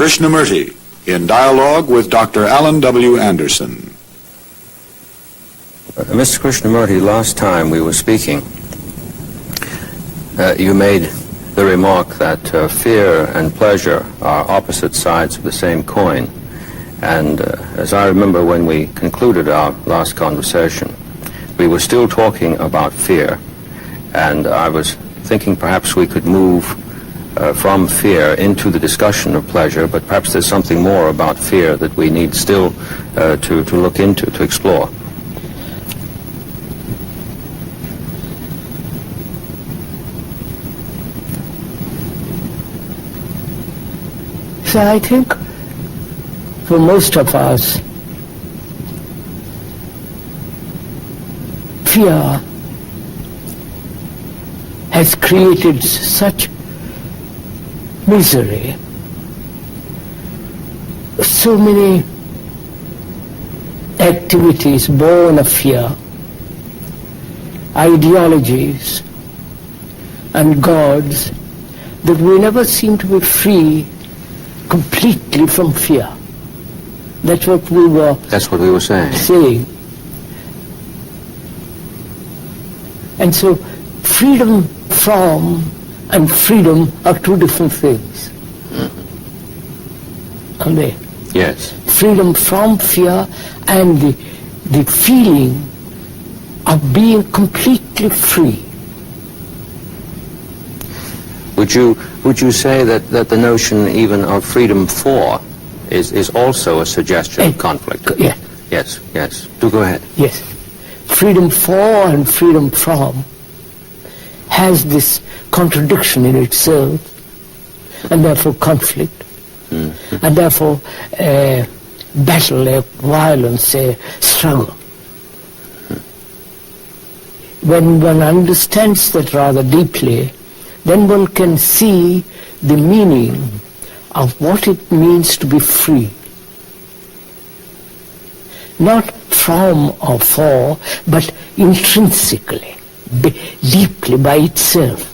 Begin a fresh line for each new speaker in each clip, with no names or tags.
Krishnamurti in dialogue with Dr. Allan W. Anderson.
Mr. Krishnamurti, last time we were speaking, you made the remark that fear and pleasure are opposite sides of the same coin. And as I remember when we concluded our last conversation, we were still talking about fear, and I was thinking perhaps we could move from fear into the discussion of pleasure, but perhaps there's something more about fear that we need still to look into, to explore.
So I think for most of us, fear has created such misery, so many activities born of fear, ideologies and gods, that we never seem to be free completely from fear. That's what we were saying. And so freedom from and freedom are two different things. Aren't they?
Yes.
Freedom from fear and the feeling of being completely free.
Would you say that the notion even of freedom for is also a suggestion of conflict?
Yes.
Yes. Do go ahead.
Yes. Freedom for and freedom from has this contradiction in itself, and therefore conflict, and therefore a battle, a violence, a struggle. When one understands that rather deeply, then one can see the meaning of what it means to be free. Not from or for, but intrinsically, deeply by itself.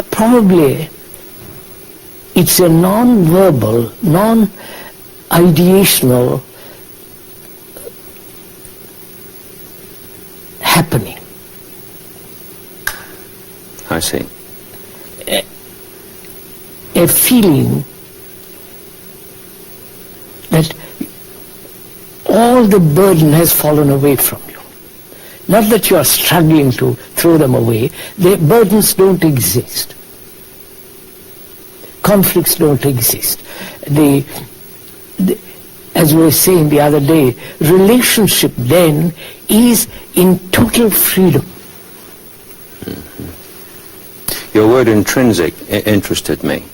Probably it's a non-verbal, non-ideational happening.
I see.
A feeling that all the burden has fallen away from you. Not that you are struggling to throw them away. The burdens don't exist. Conflicts don't exist. As we were saying the other day, relationship then is in total freedom.
Your word intrinsic interested me.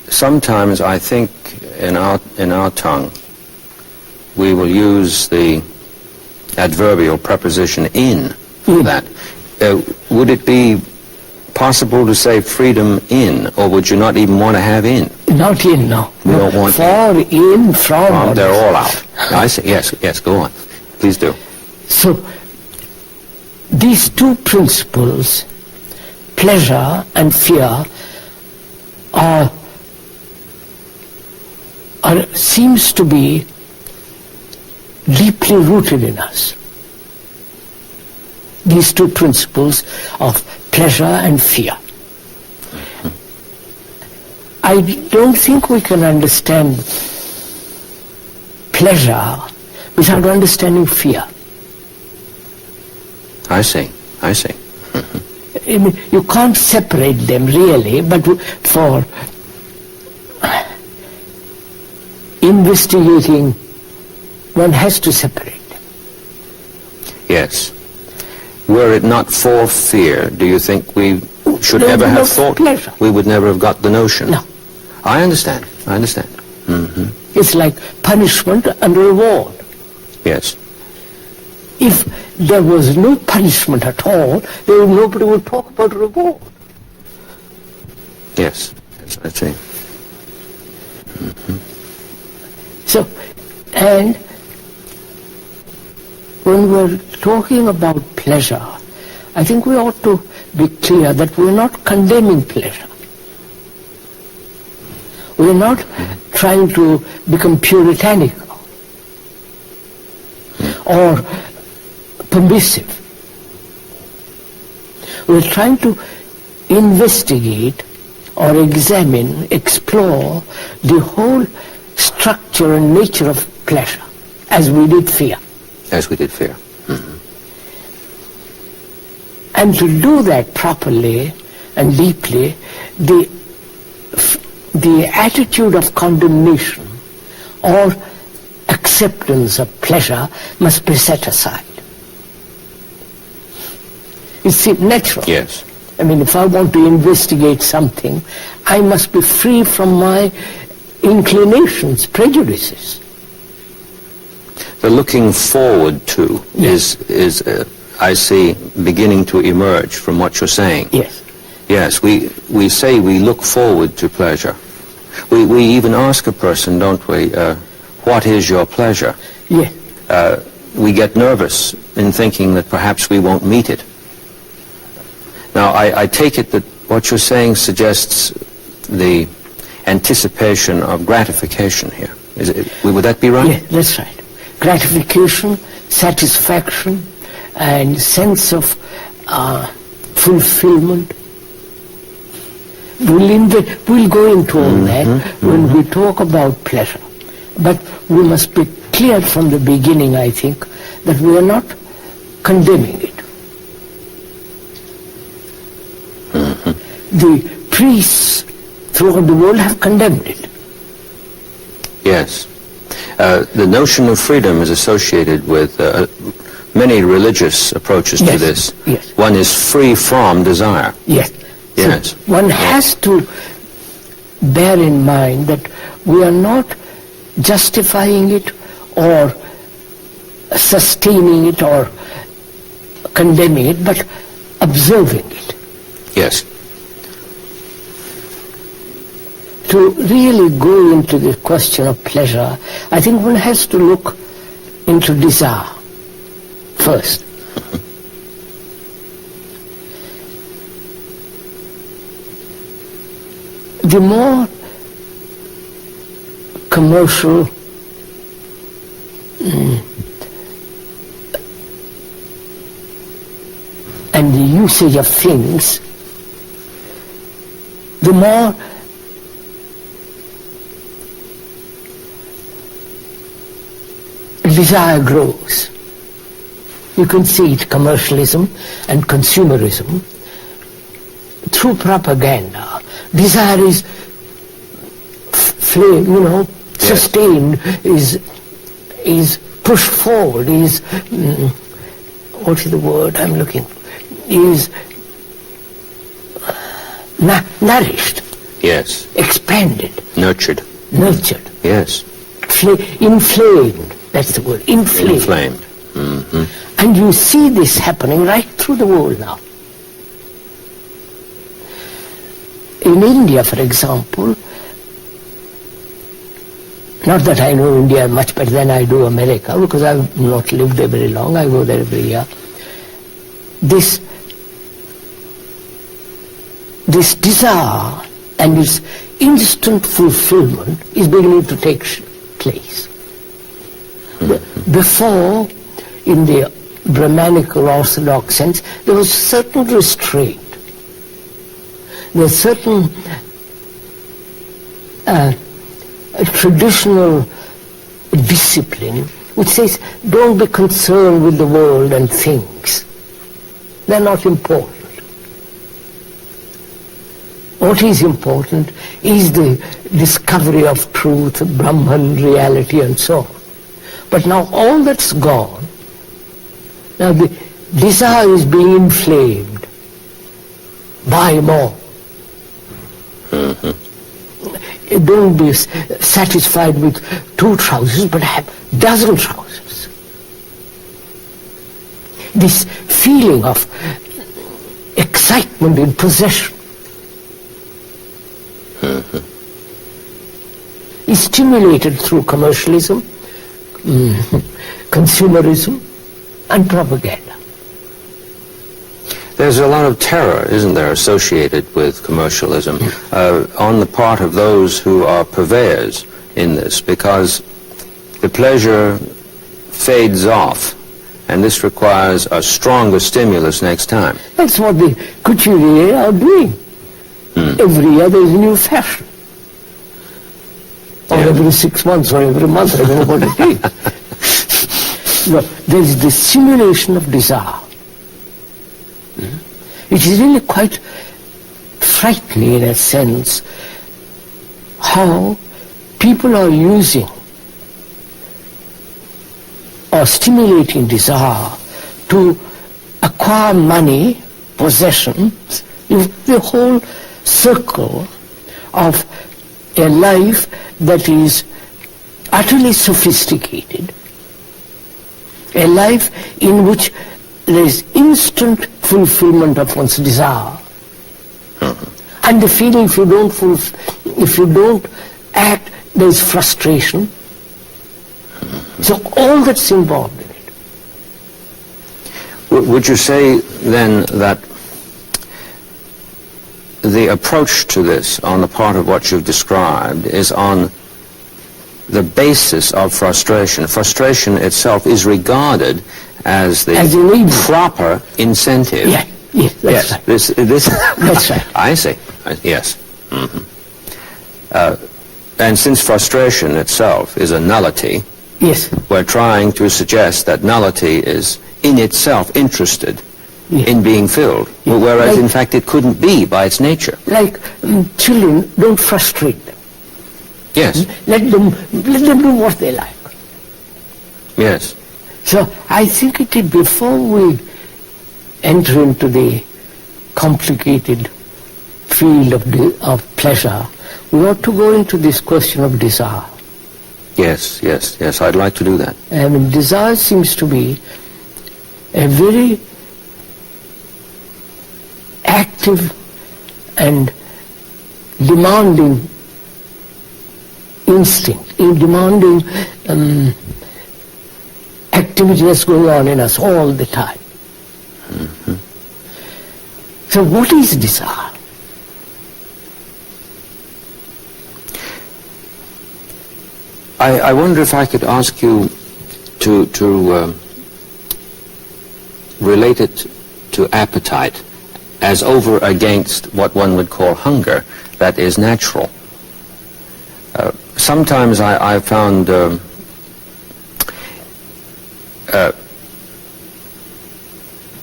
Sometimes I think in our tongue we will use the adverbial preposition in for that. Would it be possible to say freedom in, or would you not even want to have in?
Not in, no.
We don't want
for, in, from.
They're all out. I see. Yes, go on. Please do.
So, these two principles, pleasure and fear, seems to be deeply rooted in us. These two principles of pleasure and fear. I don't think we can understand pleasure without understanding fear.
I see.
You can't separate them really, but for investigating, one has to separate them.
Yes. Were it not for fear, do you think we should ever have thought
pleasure?
We would never have got the notion?
No.
I understand.
It's like punishment and reward.
Yes.
If there was no punishment at all, then nobody would talk about reward.
Yes, I see.
So, and when we're talking about pleasure, I think we ought to be clear that we're not condemning pleasure. We're not trying to become puritanical or permissive. We're trying to investigate or examine, explore the whole structure and nature of pleasure, as we did fear.
As we did fear.
And to do that properly and deeply, the attitude of condemnation or acceptance of pleasure must be set aside. It's natural.
Yes.
I mean, if I want to investigate something, I must be free from my inclinations, prejudices.
The looking forward to is I see, beginning to emerge from what you're saying.
Yes.
Yes, we say we look forward to pleasure. We even ask a person, don't we, what is your pleasure?
Yes.
We get nervous in thinking that perhaps we won't meet it. Now, I take it that what you're saying suggests the anticipation of gratification here. Would that be right?
Yes, that's right. Gratification, satisfaction, and sense of fulfillment. We'll go into all that when we talk about pleasure. But we must be clear from the beginning, I think, that we are not condemning it. The priests throughout the world have condemned it.
Yes. The notion of freedom is associated with many religious approaches to this.
Yes.
One is free from desire.
Yes.
Yes.
So one has to bear in mind that we are not justifying it or sustaining it or condemning it, but observing it.
Yes.
To really go into the question of pleasure, I think one has to look into desire first. The more commercial and the usage of things, the more desire grows. You can see it, commercialism and consumerism. Through propaganda, desire is sustained, is pushed forward, is, what is the word I'm looking for? Is nourished.
Yes.
Expanded.
Nurtured.
Nurtured.
Yes.
Inflamed. That's the word. Inflamed.
Inflamed. Mm-hmm.
And you see this happening right through the world now. In India, for example, not that I know India much better than I do America, because I've not lived there very long, I go there every year. This desire and its instant fulfillment is beginning to take place. Mm-hmm. Before, in the Brahmanical Orthodox sense, there was certain restraint. There's certain traditional discipline which says, don't be concerned with the world and things. They're not important. What is important is the discovery of truth, Brahman, reality, and so on. But now all that's gone. Now the desire is being inflamed. Buy more. Mm-hmm. Don't be satisfied with 2 trousers, but have a dozen trousers. This feeling of excitement in possession is stimulated through commercialism, consumerism, and propaganda.
There's a lot of terror, isn't there, associated with commercialism on the part of those who are purveyors in this, because the pleasure fades off, and this requires a stronger stimulus next time.
That's what the couturiers are doing. Every year there's a new fashion. Or every 6 months or every month, I don't know what it is. No, there's the simulation of desire. It is really quite frightening in a sense how people are using or stimulating desire to acquire money, possessions, the whole circle of a life that is utterly sophisticated, a life in which there is instant fulfillment of one's desire, and the feeling if you don't act, there is frustration. So all that's involved in it.
Would you say then that the approach to this on the part of what you've described is on the basis of frustration? Frustration itself is regarded as the proper incentive.
Yeah, yes, that's right.
This
That's right.
I see. Yes. And since frustration itself is a nullity,
yes,
we're trying to suggest that nullity is in itself interested
yes.
in being filled, whereas in fact it couldn't be by its nature.
Like children, don't frustrate them.
Yes.
Let them do what they like.
Yes.
So I think it is before we enter into the complicated field of pleasure, we ought to go into this question of desire.
Yes, yes, yes, I'd like to do that.
I mean, desire seems to be a very active and demanding instinct, a demanding activity that's going on in us all the time. So what is desire?
I wonder if I could ask you to relate it to appetite as over against what one would call hunger, that is natural. Sometimes I found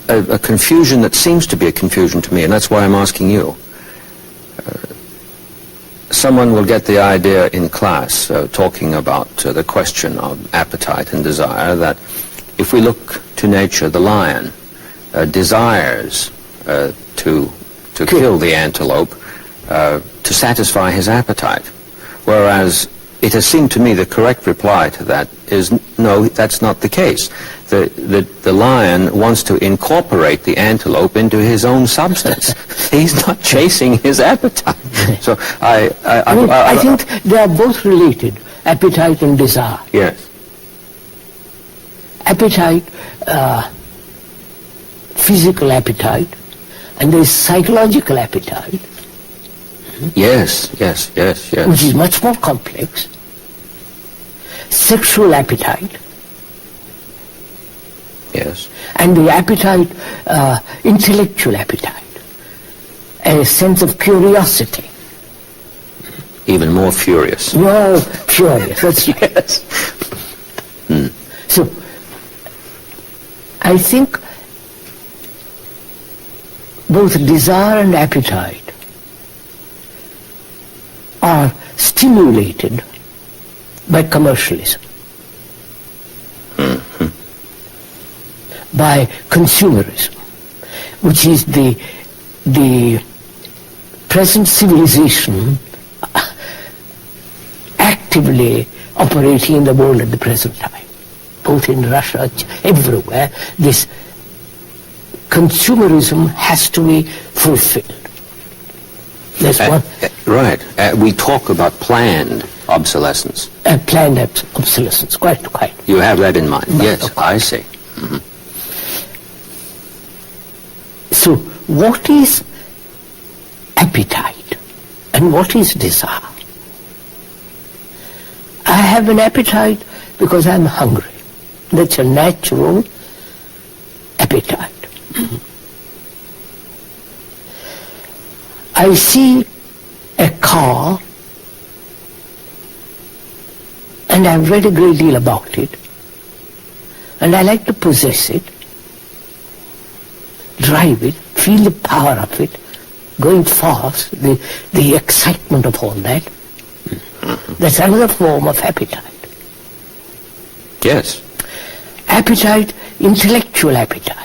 a confusion that seems to be a confusion to me, and that's why I'm asking you. Someone will get the idea in class, talking about the question of appetite and desire, that if we look to nature, the lion desires to kill the antelope to satisfy his appetite, whereas it has seemed to me the correct reply to that is no, that's not the case. The lion wants to incorporate the antelope into his own substance. He's not chasing his appetite. So
I think they are both related, appetite and desire.
Yes.
Appetite, physical appetite, and there is psychological appetite.
Yes, yes, yes, yes.
Which is much more complex. Sexual appetite.
Yes.
And the appetite, intellectual appetite. A sense of curiosity.
Even more furious.
More curious, that's right.
Yes.
So, I think both desire and appetite are stimulated by commercialism, by consumerism, which is the present civilization actively operating in the world at the present time, both in Russia, everywhere. This consumerism has to be fulfilled. That's one.
Right. We talk about planned obsolescence.
Planned obsolescence, quite.
You have that in mind. Yes, I see.
So, what is appetite and what is desire? I have an appetite because I'm hungry. That's a natural appetite. I see a car and I've read a great deal about it and I like to possess it, drive it, feel the power of it, going fast, the excitement of all that. That's another form of appetite.
Yes.
Appetite, intellectual appetite.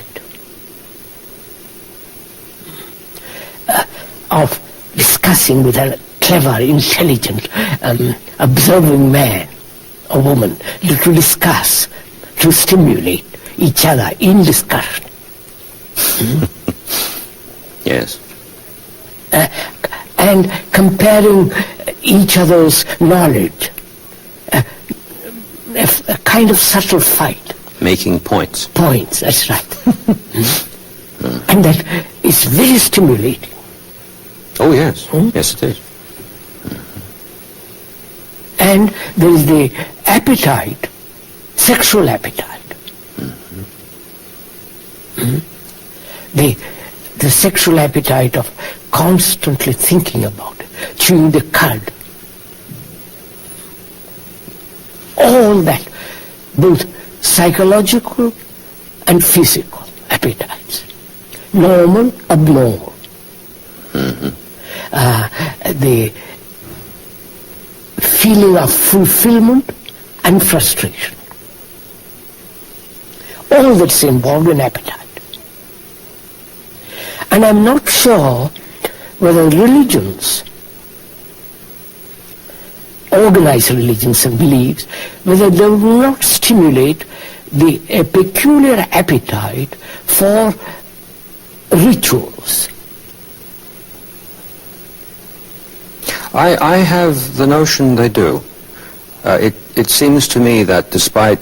Of discussing with a clever, intelligent, observing man or woman, to discuss, to stimulate each other in discussion.
Yes.
And comparing each other's knowledge, a kind of subtle fight.
Making points.
Points, that's right. And that is very stimulating.
Oh, yes. Yes, it is.
And there is the appetite, sexual appetite. The sexual appetite of constantly thinking about it, chewing the cud. All that, both psychological and physical appetites. Normal, abnormal. The feeling of fulfillment and frustration. All that's involved in appetite. And I'm not sure whether religions, organized religions and beliefs, whether they will not stimulate a peculiar appetite for rituals.
I have the notion they do. It seems to me that despite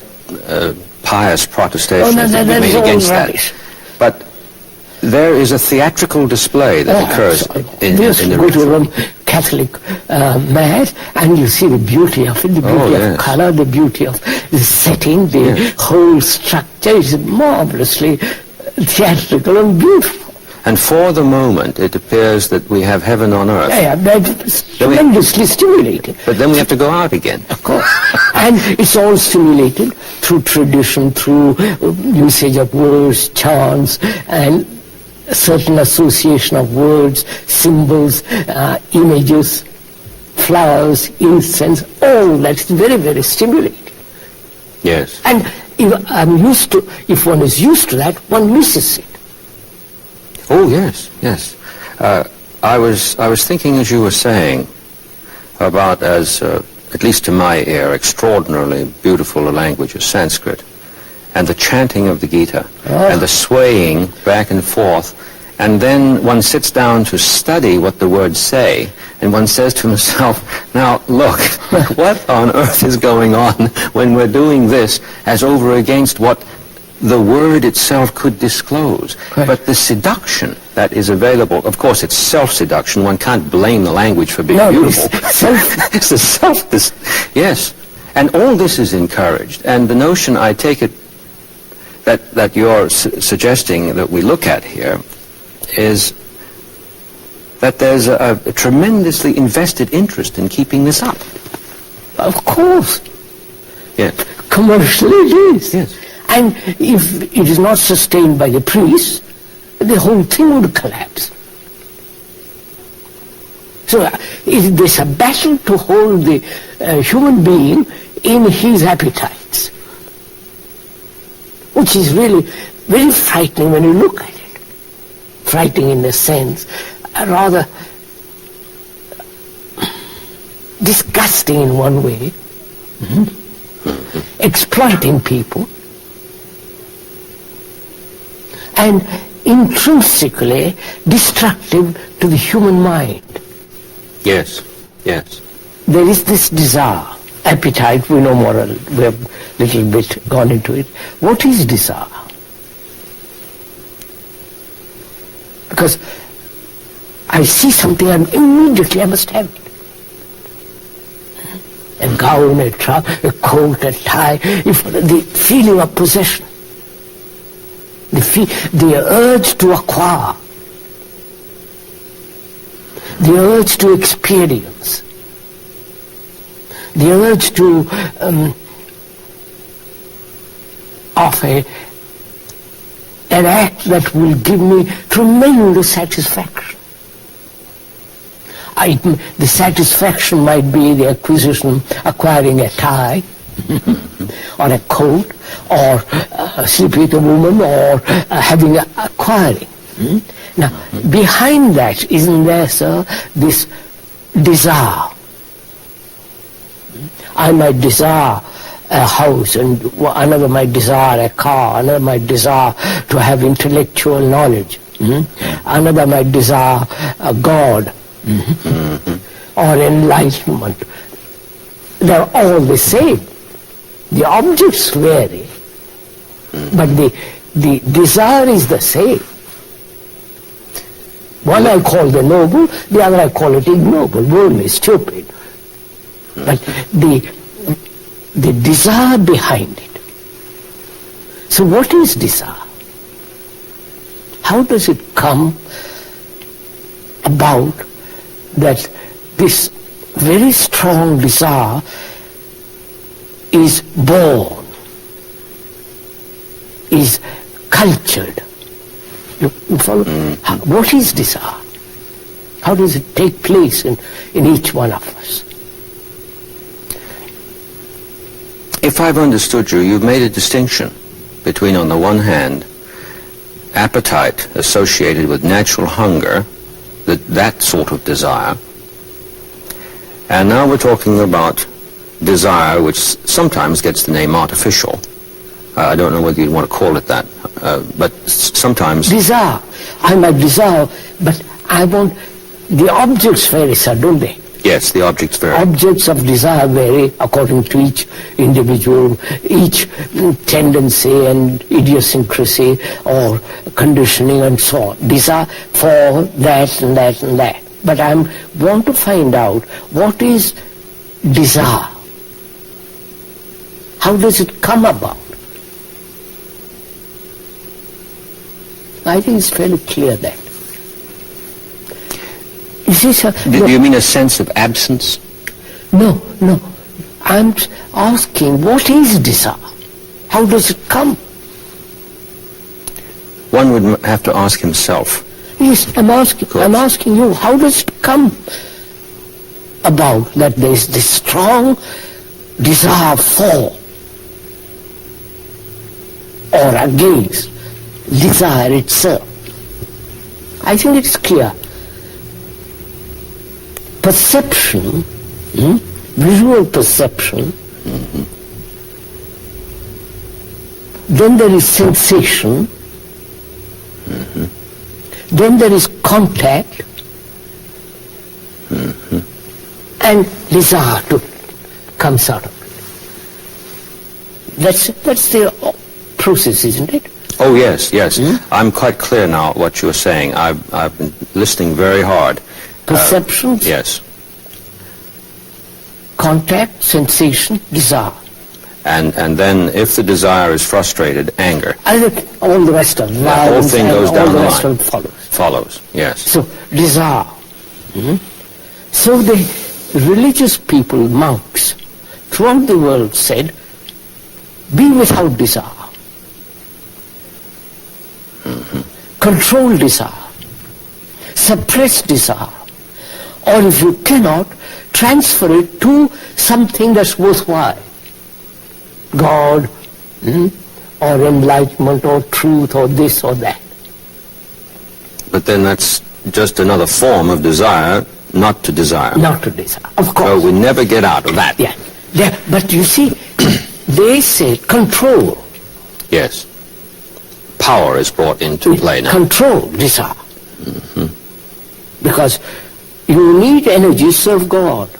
pious protestations that we made against that, but there is a theatrical display that occurs in the
go to
ritual.
a Catholic mass and you see the beauty of it, the beauty of color, the beauty of the setting, the whole structure is marvelously theatrical and beautiful.
And for the moment, it appears that we have heaven on earth.
That's tremendously stimulating.
But then we have to go out again.
Of course. And it's all stimulated through tradition, through usage of words, chants, and a certain association of words, symbols, images, flowers, incense, all that's very, very stimulating.
Yes.
And if one is used to that, one misses it.
Oh, yes, yes. I was thinking, as you were saying, about at least to my ear, extraordinarily beautiful a language of Sanskrit, and the chanting of the Gita, and the swaying back and forth, and then one sits down to study what the words say, and one says to himself, now look, what on earth is going on when we're doing this as over against what the word itself could disclose. Right. But the seduction that is available, of course it's self-seduction, one can't blame the language for being beautiful. It's a yes. And all this is encouraged. And the notion, I take it, that you're suggesting that we look at here is that there's a tremendously invested interest in keeping this up.
Of course.
Yeah.
Commercially it is.
Yes.
And if it is not sustained by the priests, the whole thing would collapse. So there's a battle to hold the human being in his appetites, which is really very frightening when you look at it. Frightening in the sense, rather disgusting in one way, exploiting people, and intrinsically destructive to the human mind.
Yes, yes.
There is this desire, appetite, we know more, we have a little bit gone into it. What is desire? Because I see something and immediately I must have it. A gown, a coat, a tie, the feeling of possession, the urge to acquire, the urge to experience, the urge to offer an act that will give me tremendous satisfaction. The satisfaction might be the acquiring a tie, or a coat, or sleeping with a woman, or acquiring. Now, behind that, isn't there, sir, this desire? I might desire a house, and another might desire a car, another might desire to have intellectual knowledge, another might desire a God, or enlightenment. They're all the same. The objects vary, but the desire is the same. One I call the noble, the other I call it ignoble, worldly, stupid. But the desire behind it. So what is desire? How does it come about that this very strong desire is born, is cultured? You follow? What is desire? How does it take place in each one of us?
If I've understood you, you've made a distinction between, on the one hand, appetite associated with natural hunger, that sort of desire, and now we're talking about desire, which sometimes gets the name artificial. I don't know whether you'd want to call it that, but sometimes...
Desire. I might desire, but I want... The objects vary, sir, don't they?
Yes, the objects vary.
Objects of desire vary according to each individual, each tendency and idiosyncrasy or conditioning and so on. Desire for that and that and that. But I want to find out what is desire. How does it come about? I think it's fairly clear that. You see, sir,
do you mean a sense of absence?
No. I'm asking, what is desire? How does it come?
One would have to ask himself.
Yes, I'm asking you, how does it come about that there is this strong desire for or against desire itself? I think it's clear. Perception, visual perception, then there is sensation, then there is contact, and desire comes out of it. That's the process, isn't it?
Oh, yes. I'm quite clear now what you're saying. I've been listening very hard.
Perceptions,
yes.
Contact, sensation, desire.
And then if the desire is frustrated, anger.
All the rest of
the whole thing goes down the line.
All the rest of it
Follows, yes.
So, desire. So the religious people, monks, throughout the world said, be without desire. Control desire. Suppress desire. Or if you cannot, transfer it to something that's worthwhile. God, or enlightenment, or truth, or this or that.
But then that's just another form of desire, not to desire.
Not to desire, of course.
So we never get out of that.
Yeah. But you see, they say control.
Yes. Power is brought into play now.
Control desire. Because you need energy to serve God.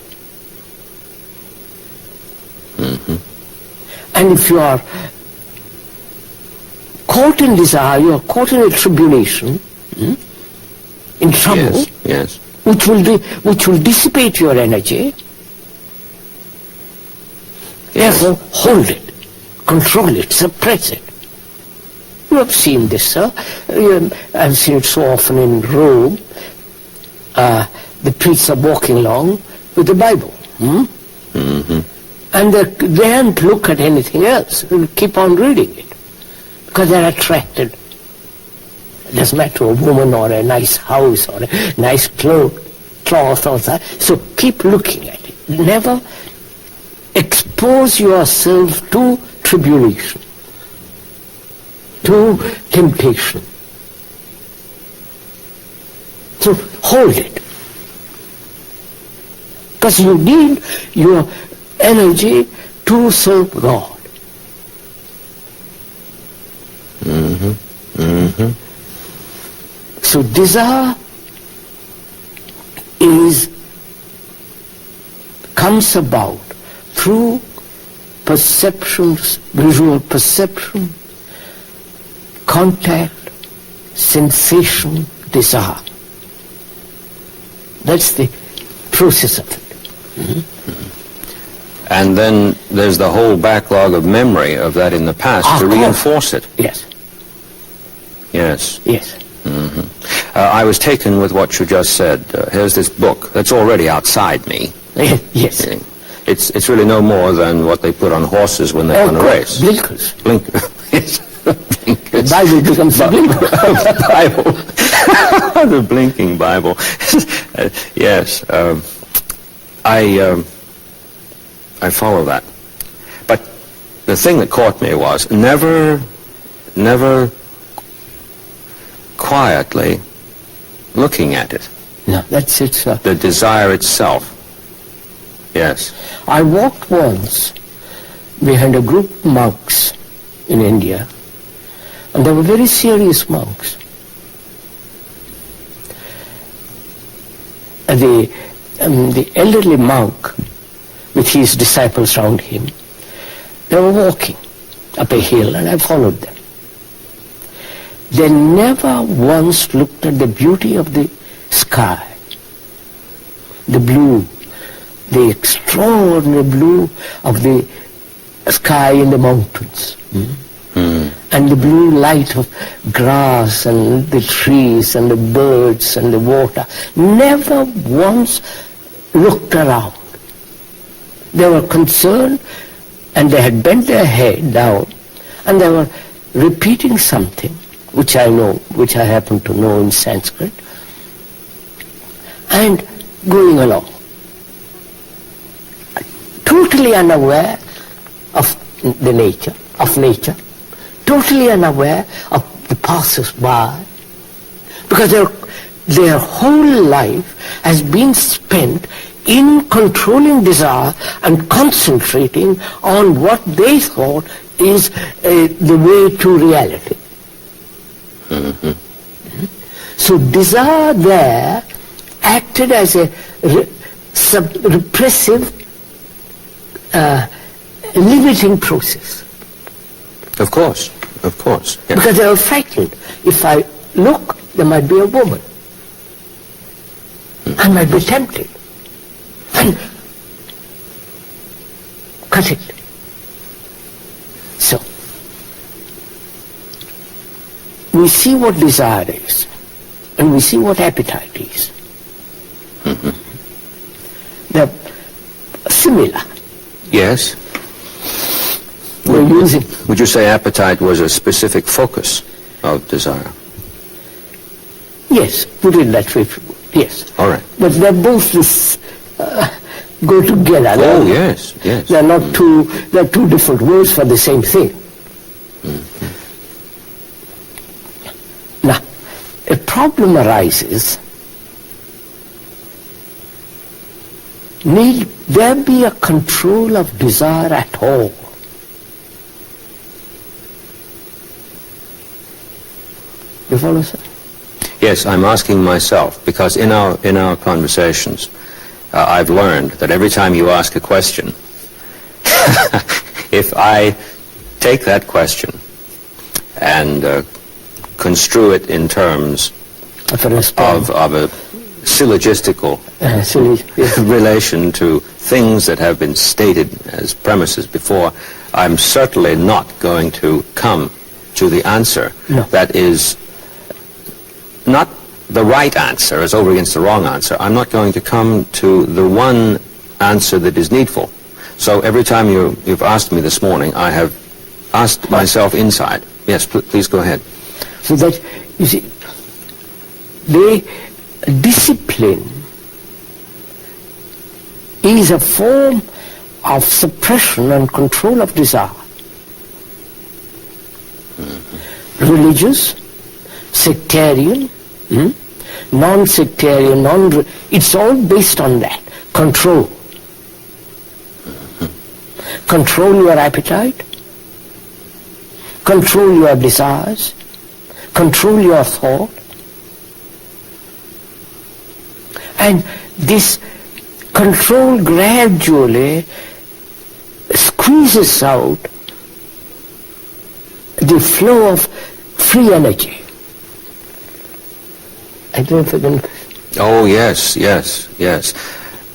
And if you are caught in desire, you are caught in a tribulation, in trouble,
Yes.
which will dissipate your energy.
Yes.
Therefore, hold it, control it, suppress it. You have seen this, sir. I've seen it so often in Rome. The priests are walking along with the Bible.
Mm-hmm.
And they don't look at anything else. They keep on reading it. Because they're attracted. It doesn't matter a woman or a nice house or a nice cloth or that. So keep looking at it. Never expose yourself to tribulation, to temptation. So hold it. Because you need your energy to serve God. So desire comes about through perceptions, visual perception, contact, sensation, desire. That's the process of it.
And then there's the whole backlog of memory of that in the past to reinforce it.
Yes.
Yes.
Yes.
I was taken with what you just said. Here's this book that's already outside me.
Yes.
It's really no more than what they put on horses when they run a race.
Blinkers.
Blinker. Yes. Blinkers.
The Bible becomes a blinker.
The Bible. The blinking Bible. Yes. I follow that. But the thing that caught me was never quietly looking at it.
No, that's it, sir.
The desire itself. Yes.
I walked once behind a group of monks in India, and they were very serious monks. The elderly monk, with his disciples around him, they were walking up a hill, and I followed them. They never once looked at the beauty of the sky, the blue, the extraordinary blue of the sky in the mountains, and the blue light of grass and the trees and the birds and the water. Never once looked around. They were concerned, and they had bent their head down, and they were repeating something, which I happen to know in Sanskrit, and going along, totally unaware of the nature, totally unaware of the passers-by, because their whole life has been spent in controlling desire and concentrating on what they thought is the way to reality. So desire there acted as a repressive, limiting process.
Of course. Yeah.
Because they were frightened. If I look, there might be a woman. I might be tempted. And cut it. So, we see what desire is, and we see what appetite is. They're similar.
Yes.
We're using.
Would you say appetite was a specific focus of desire?
Yes, put it that way. Yes.
All right.
But they're both go together.
Oh, yes.
They're not they're two different words for the same thing. Now, a problem arises. Need there be a control of desire at all? You follow, sir?
Yes, I'm asking myself, because in our conversations, I've learned that every time you ask a question, if I take that question and construe it in terms
of a response.
Of a syllogistical
Yes.
relation to things that have been stated as premises before, I'm certainly not going to come to the answer that is not the right answer as over against the wrong answer. I'm not going to come to the one answer that is needful. So every time you've asked me this morning, I have asked myself inside. Yes, please go ahead.
So that, you see, the discipline is a form of suppression and control of desire. Religious, sectarian, non-sectarian, it's all based on that. Control. Control your appetite, control your desires, control your thought. And this control gradually squeezes out the flow of free energy. I don't know if I can...
Oh, yes.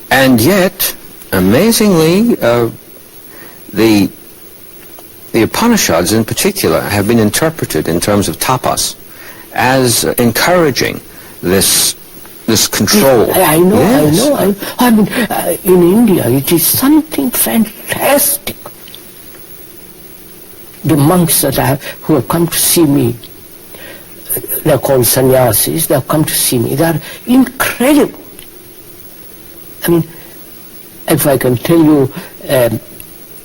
And yet, amazingly, the Upanishads in particular have been interpreted in terms of tapas as encouraging this control.
I know. I mean, in India, it is something fantastic. The monks who have come to see me, they're called sannyasis, they have come to see me. They're incredible. I mean, if I can tell you,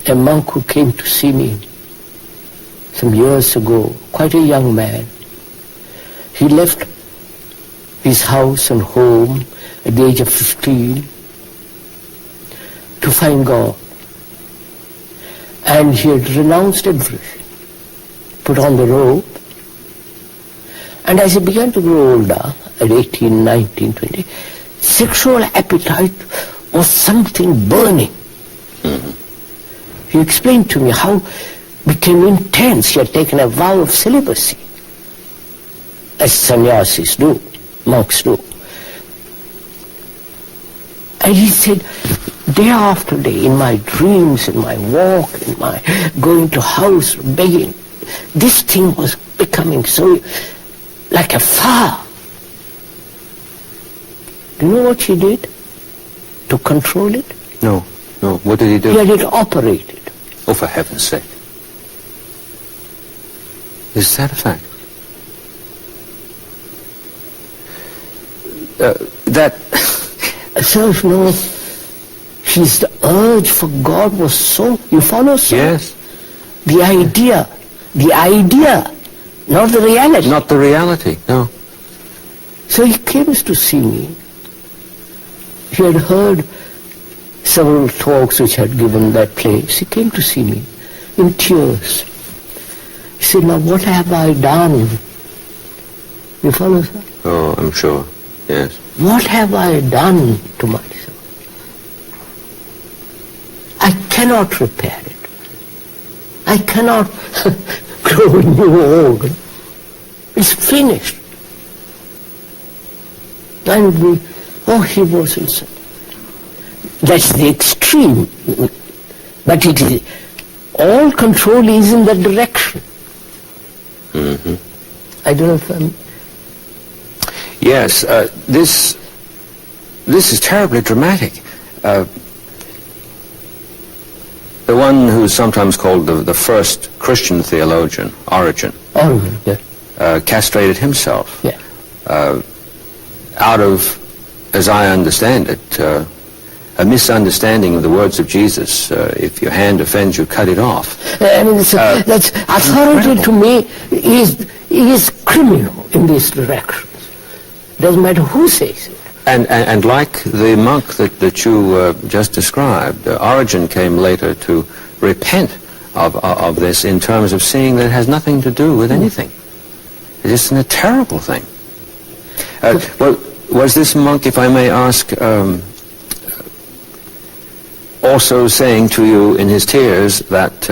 a monk who came to see me some years ago, quite a young man, he left his house and home at the age of 15 to find God. And he had renounced everything, put on the robe. And as he began to grow older, at 18, 19, 20, sexual appetite was something burning. He explained to me how it became intense. He had taken a vow of celibacy, as sannyasis do, monks do. And he said, day after day, in my dreams, in my walk, in my going to house, begging, this thing was becoming so like a fire. Do you know what he did to control it?
No. What did he do?
He had it operated.
Oh, for heaven's sake. Is that a fact?
So, no, the urge for God was so, you follow, sir?
Yes.
The idea, not the reality.
Not the reality, no.
So he came to see me. He had heard several talks which had given that place. He came to see me in tears. He said, now what have I done? You follow, sir?
Oh, I'm sure, yes.
What have I done to myself? I cannot repair it. I cannot grow a new organ. It's finished. And he was inside. That's the extreme. But it is, all control is in that direction. I don't know if I'm...
Yes, this is terribly dramatic. The one who's sometimes called the first Christian theologian, Origen, castrated himself out of, as I understand it, a misunderstanding of the words of Jesus. If your hand offends you, cut it off.
I mean, that's authority to me is criminal in these directions. Doesn't matter who says it.
And like the monk that you just described, Origen came later to repent of this in terms of seeing that it has nothing to do with anything. It's just a terrible thing. Well, was this monk, if I may ask, also saying to you in his tears that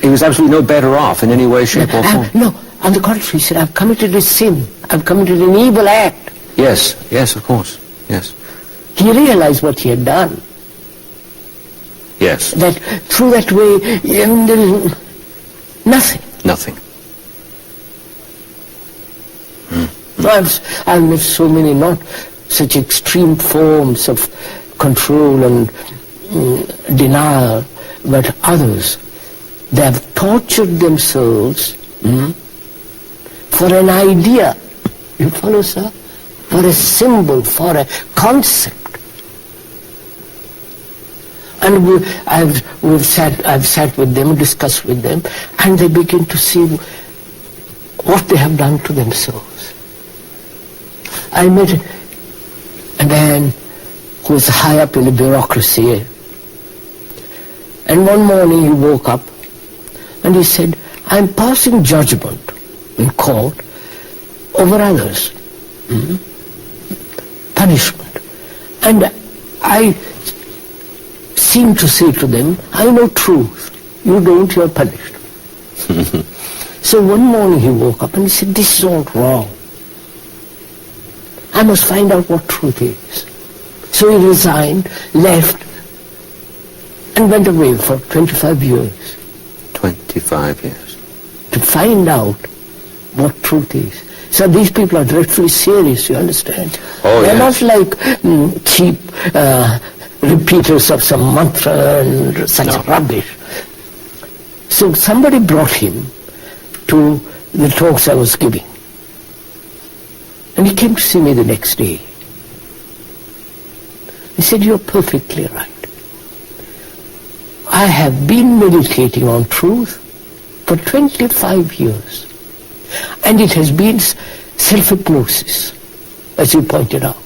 he was absolutely no better off in any way, shape, or form?
No, On the contrary, he said, I've committed a sin. I've committed an evil act.
Yes, yes, of course, yes.
He realized what he had done.
Yes.
That through that way, there is nothing.
Nothing.
I've met so many, not such extreme forms of control and denial, but others. They have tortured themselves for an idea. You follow, sir? For a symbol, for a concept. And I've sat with them, discussed with them, and they begin to see what they have done to themselves. I met a man who was high up in the bureaucracy, and one morning he woke up and he said, I'm passing judgment in court over others, punishment. And I seem to say to them, I know truth, you don't, you are punished. So one morning he woke up and he said, this is all wrong. I must find out what truth is. So he resigned, left, and went away for 25 years.
25 years.
To find out what truth is. So these people are dreadfully serious, you understand?
Oh,
they're
yes.
not like cheap repeaters of some mantra and such rubbish. So somebody brought him to the talks I was giving. And he came to see me the next day. He said, you're perfectly right. I have been meditating on truth for 25 years. And it has been self-hypnosis, as you pointed out.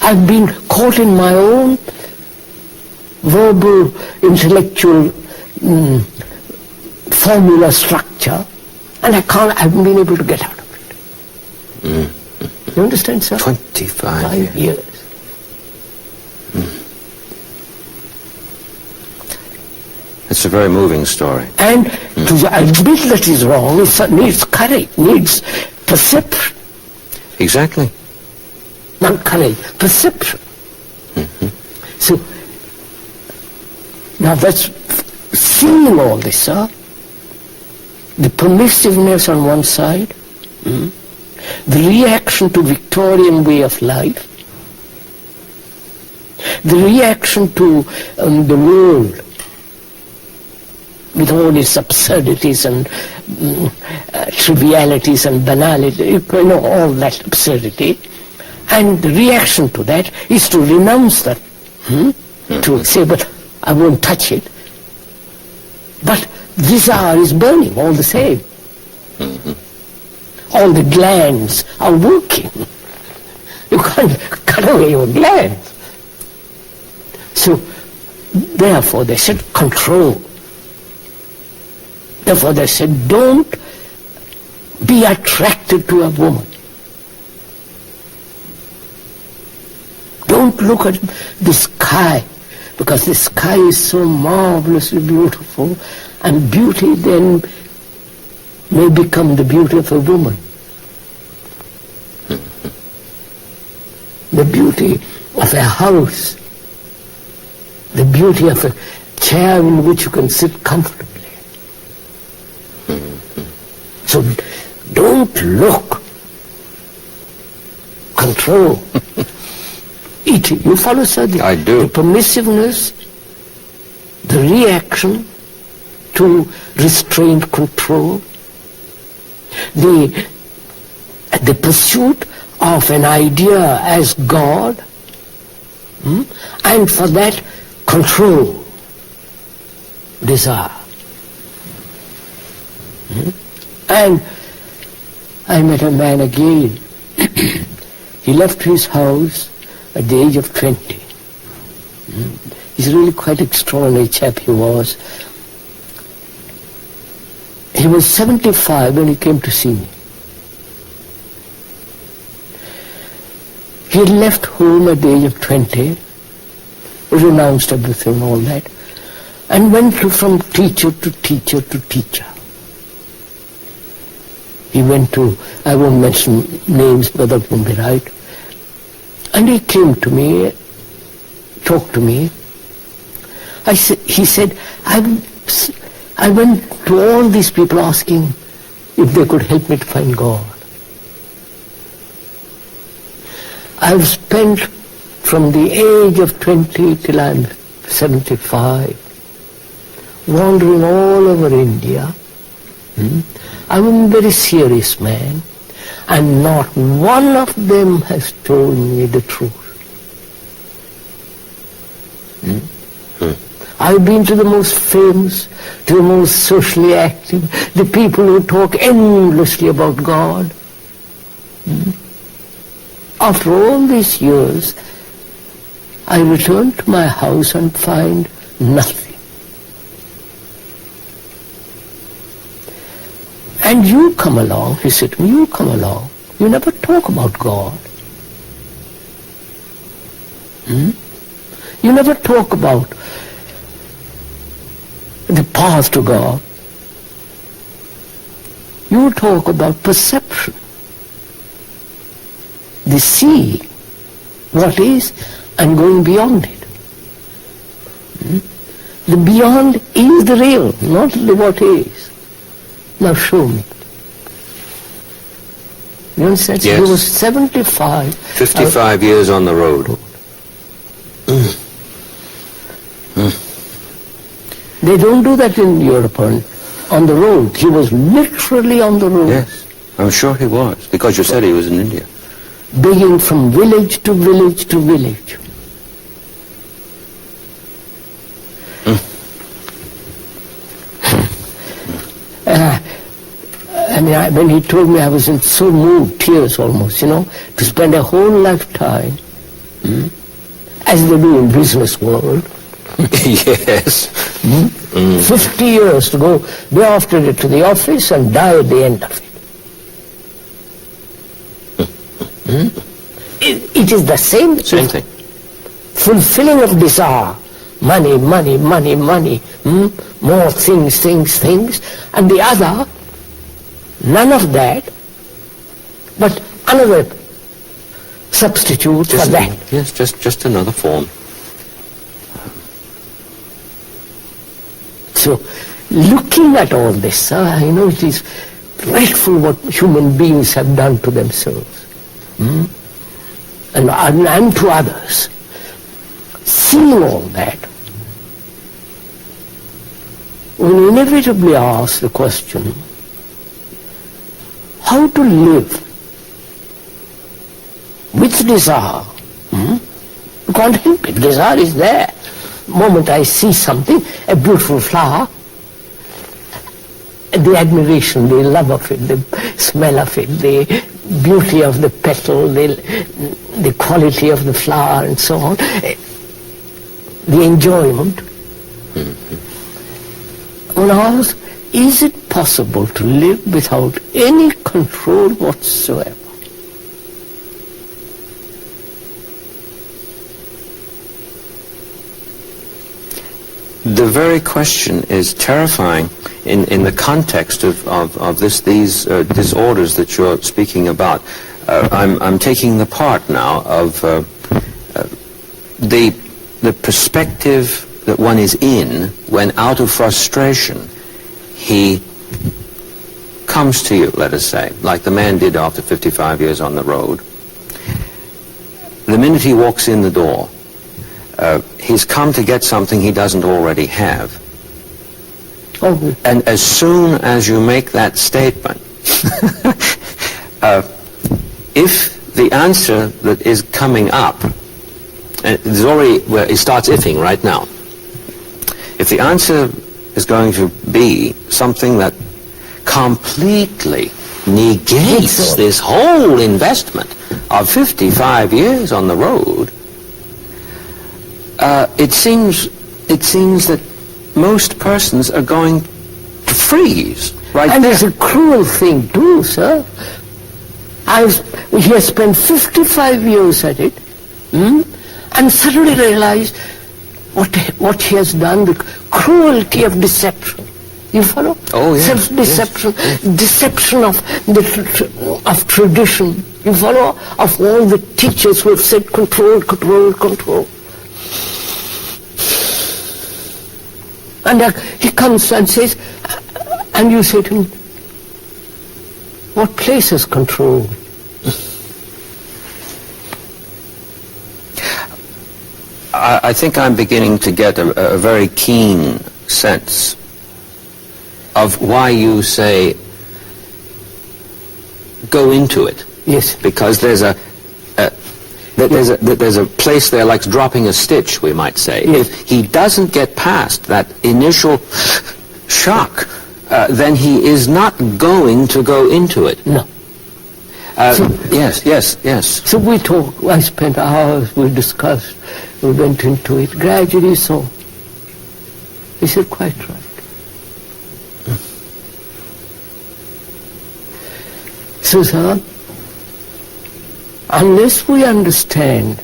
I've been caught in my own verbal, intellectual formula structure, and I haven't been able to get out of it. You understand, sir?
25
years.
It's a very moving story.
And to admit that is wrong needs courage, needs perception.
Exactly.
Not courage, perception. So, now that's seeing all this, sir. The permissiveness on one side, the reaction to Victorian way of life, the reaction to the world with all its absurdities and trivialities and banality, you know, all that absurdity. And the reaction to that is to renounce that, to say, but I won't touch it. But desire is burning all the same. All the glands are working. You can't cut away your glands. So, therefore they said control. Therefore they said don't be attracted to a woman. Don't look at the sky, because the sky is so marvelously beautiful, and beauty then may become the beauty of a woman. The beauty of a house, the beauty of a chair in which you can sit comfortably. So don't look, control. It, you follow, sir?
I do.
The permissiveness, the reaction to restrained control, the pursuit of an idea as God, and for that control, desire. And I met a man again. He left his house at the age of 20. He's really quite extraordinary chap he was. He was 75 when he came to see me. He had left home at the age of 20, renounced everything, all that, and went from teacher to teacher to teacher. He went to, I won't mention names, but that won't be right. And he came to me, talked to me. He said, I went to all these people asking if they could help me to find God. I've spent from the age of 20 till I'm 75, wandering all over India. I'm a very serious man, and not one of them has told me the truth. I've been to the most famous, to the most socially active, the people who talk endlessly about God. After all these years, I return to my house and find nothing. And you come along, he said to me, you come along. You never talk about God. You never talk about the path to God. You talk about perception. The see what is and going beyond it. The beyond is the real, not the what is. Now show me. You understand?
Yes.
He was 75.
55 years on the road.
They don't do that in Europe on the road. He was literally on the road.
Yes, I'm sure he was, because you said he was in India.
Begging from village to village to village. When he told me, I was in so moved, tears almost, to spend a whole lifetime, as they do in business world.
Yes.
50 years to go day after day to the office and die at the end of it. It is the same
thing.
Fulfilling of desire. Money, money, money, money. More things, things, things. And the other, none of that, but another substitute for that.
Yes, just another form.
So, looking at all this, it is dreadful what human beings have done to themselves. And to others. Seeing all that, we inevitably ask the question, how to live with desire? You can't help it. Desire is there. The moment I see something, a beautiful flower, the admiration, the love of it, the smell of it, the beauty of the petal, the quality of the flower and so on, the enjoyment. One asks, is it possible to live without any control whatsoever?
The very question is terrifying in the context of these disorders that you're speaking about. I'm taking the part now of the perspective that one is in when, out of frustration, he comes to you, let us say, like the man did after 55 years on the road. The minute he walks in the door, he's come to get something he doesn't already have.
Oh.
And as soon as you make that statement, if the answer that is coming up, and there's already, well, it starts ifing right now. If the answer is going to be something that completely negates this whole investment of 55 years on the road, it seems that most persons are going to freeze right
And
there.
it's a cruel thing too, sir. He has spent 55 years at it, and suddenly realized what he has done, the cruelty of deception. You follow?
Oh, yes.
Self-deception, deception of of tradition. You follow? Of all the teachers who have said control, control, control. And he comes and says, and you say to him, what place is control?
I think I'm beginning to get a very keen sense of why you say go into it.
Yes.
Because there's a place there like dropping a stitch, we might say.
Yes.
If he doesn't get past that initial shock, then he is not going to go into it.
No.
Yes.
So we talked, I spent hours, we discussed, we went into it, gradually so. He said, quite right. So, sir, unless we understand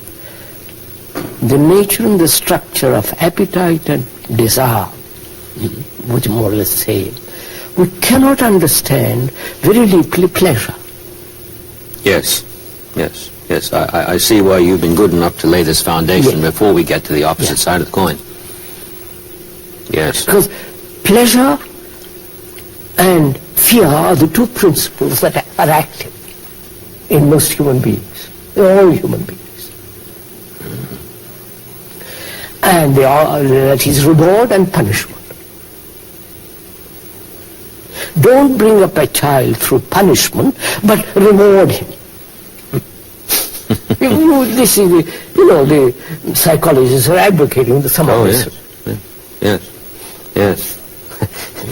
the nature and the structure of appetite and desire, which more or less same, we cannot understand very deeply pleasure.
Yes. I see why you've been good enough to lay this foundation before we get to the opposite side of the coin. Yes.
Because pleasure and fear are the two principles that are active in most human beings, in all human beings. And they are, that is reward and punishment. Don't bring up a child through punishment, but reward him. This is, the psychologists are advocating some of this.
Yes.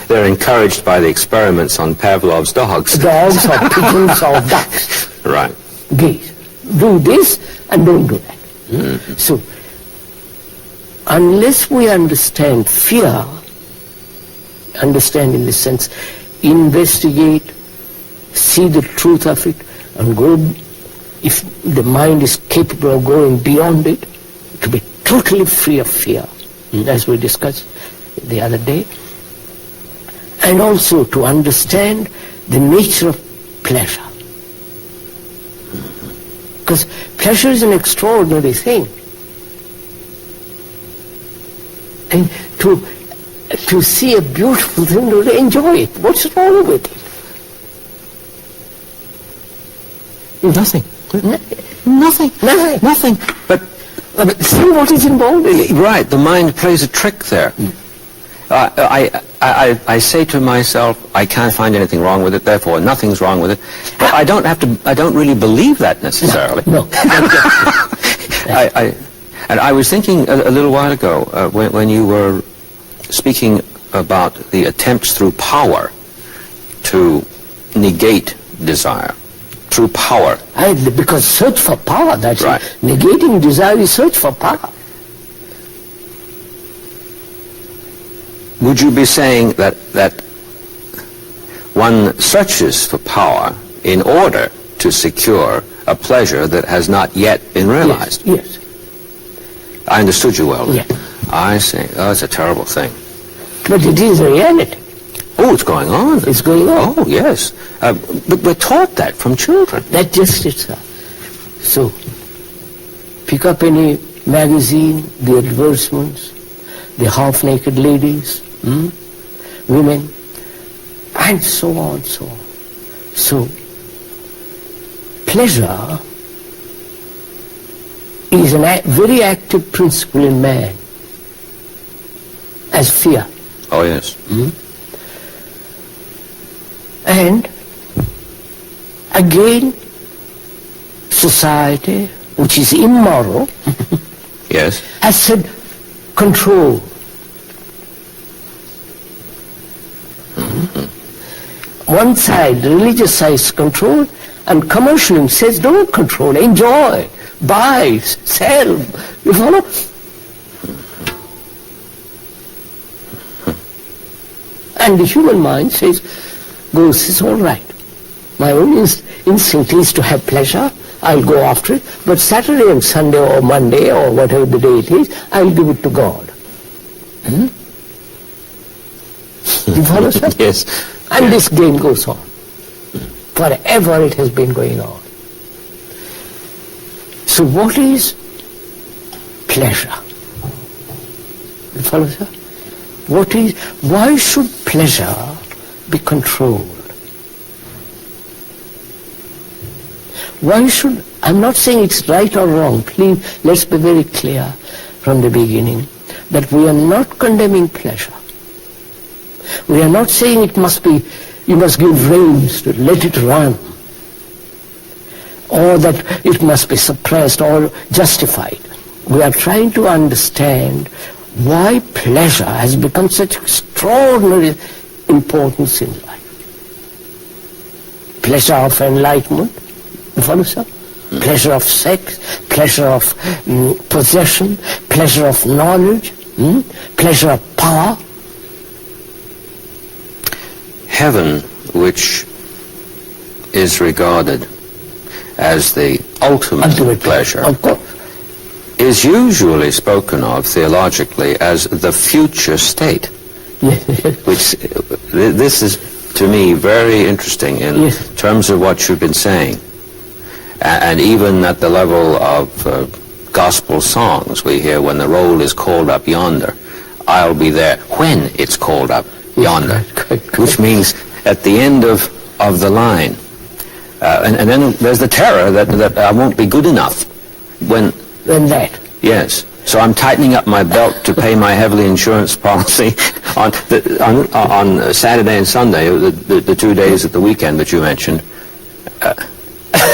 They're encouraged by the experiments on Pavlov's dogs.
Dogs or pigeons or ducks.
Right.
Geese. Do this and don't do that. Mm-hmm. So, unless we understand fear, understand in the sense, investigate, see the truth of it, and go, if the mind is capable of going beyond it, to be totally free of fear, as we discussed the other day, and also to understand the nature of pleasure. Because pleasure is an extraordinary thing. And to see a beautiful thing, to enjoy it. What's wrong with it?
Nothing.
Nothing. But see what is involved in it.
Right. The mind plays a trick there. I say to myself, I can't find anything wrong with it, therefore nothing's wrong with it. But I don't really believe that necessarily.
No.
And I was thinking a little while ago, when you were speaking about the attempts through power to negate desire. Through power.
Because search for power, that's
right.
Negating desire is search for power.
Would you be saying that one searches for power in order to secure a pleasure that has not yet been realized?
Yes.
I understood you well.
Yeah.
I see. Oh, it's a terrible thing.
But it is a reality.
Oh, it's going on.
It's going on.
Oh, yes. But we're taught that from children.
That's just it, sir. So, pick up any magazine, the advertisements, the half-naked ladies, women, and so on, so on. So, pleasure is a very active principle in man, as fear.
Oh, yes.
And again, society, which is immoral,
yes,
has said control. One side, the religious side, is control, and commercialism says don't control, enjoy, buy, sell. You follow? And the human mind says, goes, it's all right. My own instinct is to have pleasure. I'll go after it. But Saturday and Sunday or Monday or whatever the day it is, I'll give it to God. You follow, sir?
Yes.
And this game goes on. Forever it has been going on. So what is pleasure? You follow, sir? Why should pleasure be controlled? Why should, I'm not saying it's right or wrong, please, let's be very clear from the beginning that we are not condemning pleasure. We are not saying it must be, you must give reins to let it run, or that it must be suppressed or justified. We are trying to understand why pleasure has become such extraordinary importance in life. Pleasure of enlightenment, you follow, sir? Pleasure of sex, pleasure of possession, pleasure of knowledge, pleasure of power.
Heaven, which is regarded as the ultimate pleasure,
of course,
is usually spoken of theologically as the future state. Which, this is to me very interesting in terms of what you've been saying. And even at the level of gospel songs, we hear, when the roll is called up yonder, I'll be there when it's called up yonder, which means at the end of the line. And then there's the terror that I won't be good enough when that. Yes. So I'm tightening up my belt to pay my heavily insurance policy on Saturday and Sunday, the 2 days at the weekend that you mentioned.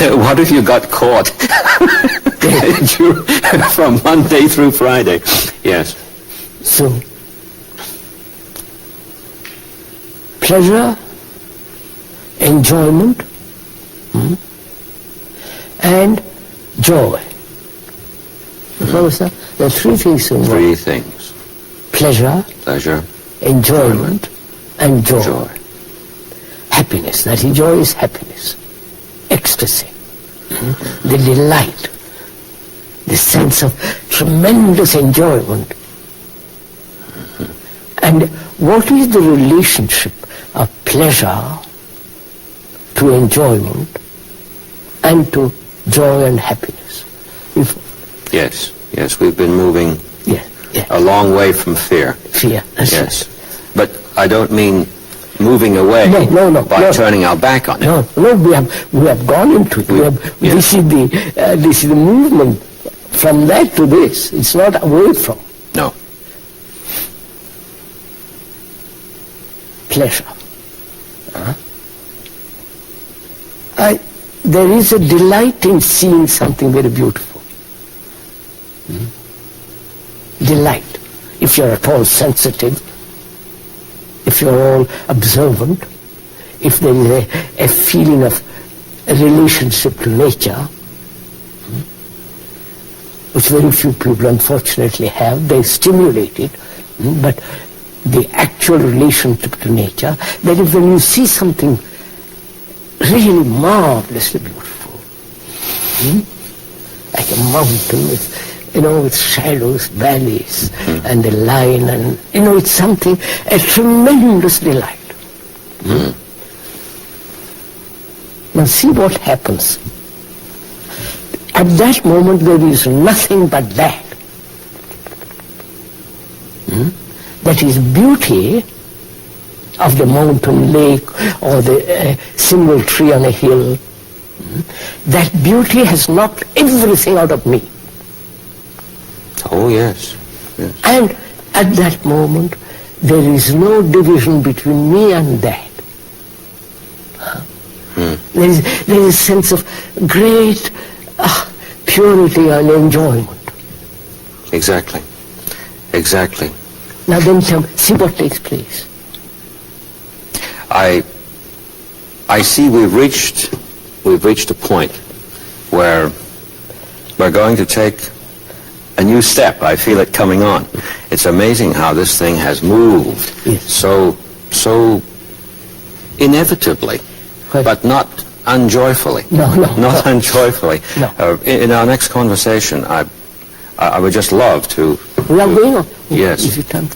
What if you got caught from Monday through Friday? Yes.
So, pleasure, enjoyment, and joy. There are three things involved.
Three things.
Pleasure, enjoyment, and joy. Happiness, that is, joy is happiness. Ecstasy, the delight, the sense of tremendous enjoyment. And what is the relationship of pleasure to enjoyment and to joy and happiness?
Yes, we've been moving a long way from fear.
That's
yes. Right. But I don't mean moving away by turning our back on it.
No, we have gone into it. This is the movement from that to this. It's not away from.
No.
Pleasure. There is a delight in seeing something very beautiful. Delight. If you're at all sensitive, if you're all observant, if there is a feeling of a relationship to nature, which very few people unfortunately have, they stimulate it, but the actual relationship to nature, that is when you see something really marvelously beautiful, like a mountain with shadows, valleys, and the line, and it's something, a tremendous delight. Now see what happens. At that moment there is nothing but that. That is beauty of the mountain, lake, or the single tree on a hill. That beauty has knocked everything out of me.
Oh, yes.
And at that moment, there is no division between me and that. There is a sense of great purity and enjoyment.
Exactly.
Now then, see what takes place.
I see we've reached a point where we're going to take a new step. I feel it coming on. It's amazing how this thing has moved so inevitably, but not unjoyfully. Not unjoyfully. In our next conversation, I would just love to...
We are going on.
Yes.
If you can.